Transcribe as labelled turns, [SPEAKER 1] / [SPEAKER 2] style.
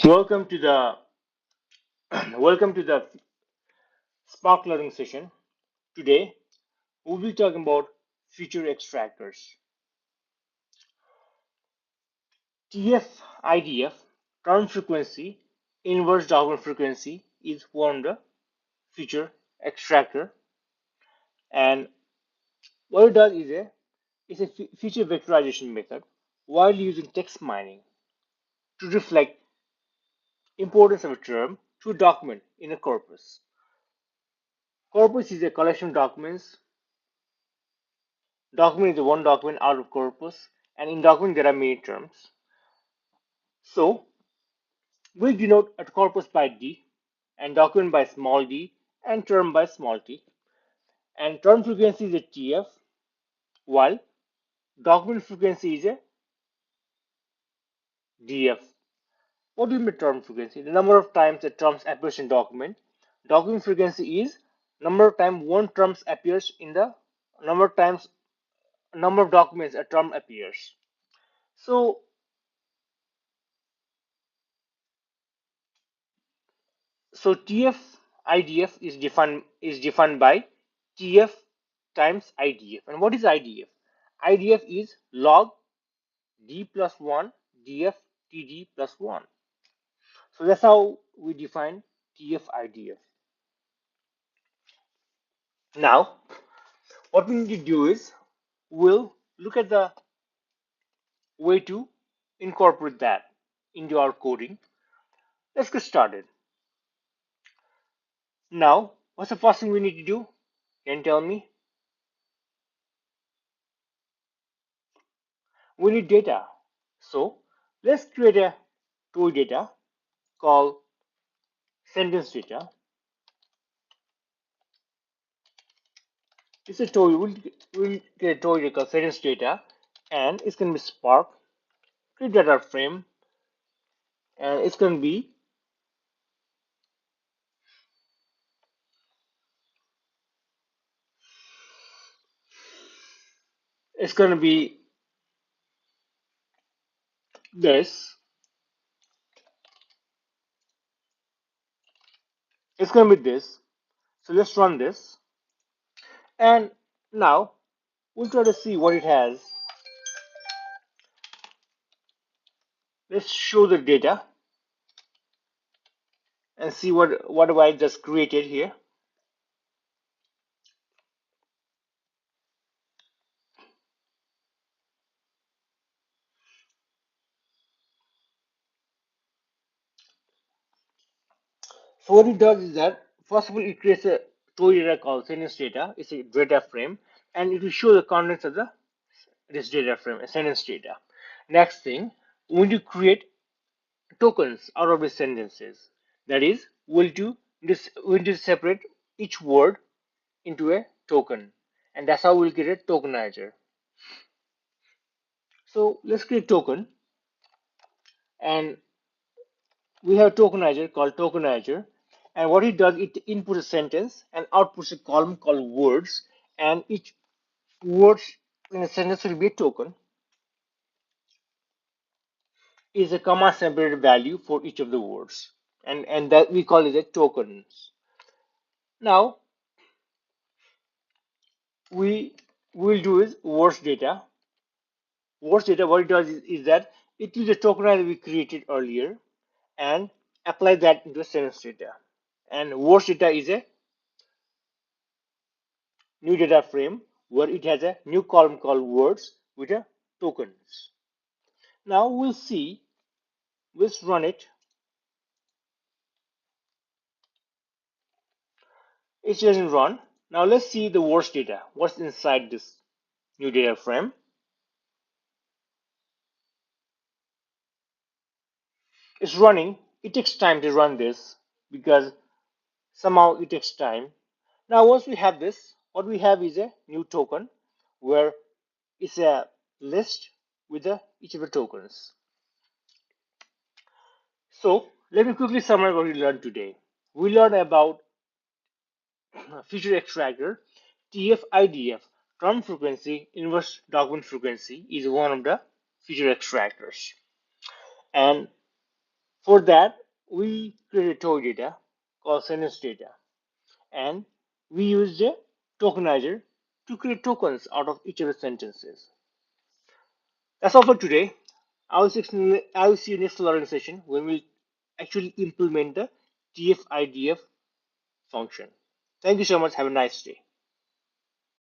[SPEAKER 1] Welcome to the welcome to the Spark Learning session. Today we'll be talking about feature extractors. TF IDF term frequency inverse document frequency is one of the feature extractor, and what it does is a feature vectorization method while using text mining to reflect importance of a term to a document in a corpus. Corpus is a collection of documents. Document is one document out of corpus, and in document there are many terms. So we denote a corpus by D, and document by small d, and term by small t. And term frequency is a TF, while document frequency is a DF. What do you mean term frequency? The number of times the terms appears in document. Document frequency is number of times one term appears in the number of documents a term appears. So TF IDF is defined by TF times IDF. And what is IDF? IDF is log D plus 1 DF TD plus 1. So that's how we define TF IDF. Now, what we need to do is we'll look at the way to incorporate that into our coding. Let's get started. Now, what's the first thing we need to do? Can you tell me? We need data. So let's create a toy data called sentence data. It's a toy. We'll get a toy data called sentence data, and it's going to be Spark. Create data frame, and it's going to be this. It's going to be this. So let's run this, and now we'll try to see what it has. Let's show the data and see what have I just created here. So what it does is that first of all it creates a toy data called sentence data. It's a data frame, and it will show the contents of this data frame, a sentence data. Next thing, we need to create tokens out of the sentences. That is, we need to separate each word into a token, and that's how we'll get a tokenizer. So let's create token, and we have a tokenizer called tokenizer, and what it does, it inputs a sentence and outputs a column called words, and each word in a sentence will be a token, is a comma separated value for each of the words, and that we call it a tokens. Now we will do is words data. Words data, what it does is that it uses a tokenizer we created earlier and apply that into a sentence data. And words data is a new data frame where it has a new column called words with a tokens. Now we'll see, let's run it. It doesn't run. Now let's see the words data. What's inside this new data frame? It's running. It takes time to run this because somehow it takes time. Now once we have this, what we have is a new token where it's a list with each of the tokens. So let me quickly summarize what we learned today. We learned about feature extractor. TF-IDF, term frequency inverse document frequency, is one of the feature extractors. And For that, we create a toy data called sentence data, and we use a tokenizer to create tokens out of each of the sentences. That's all for today. I will see you next learning session when we actually implement the TF-IDF function. Thank you so much. Have a nice day.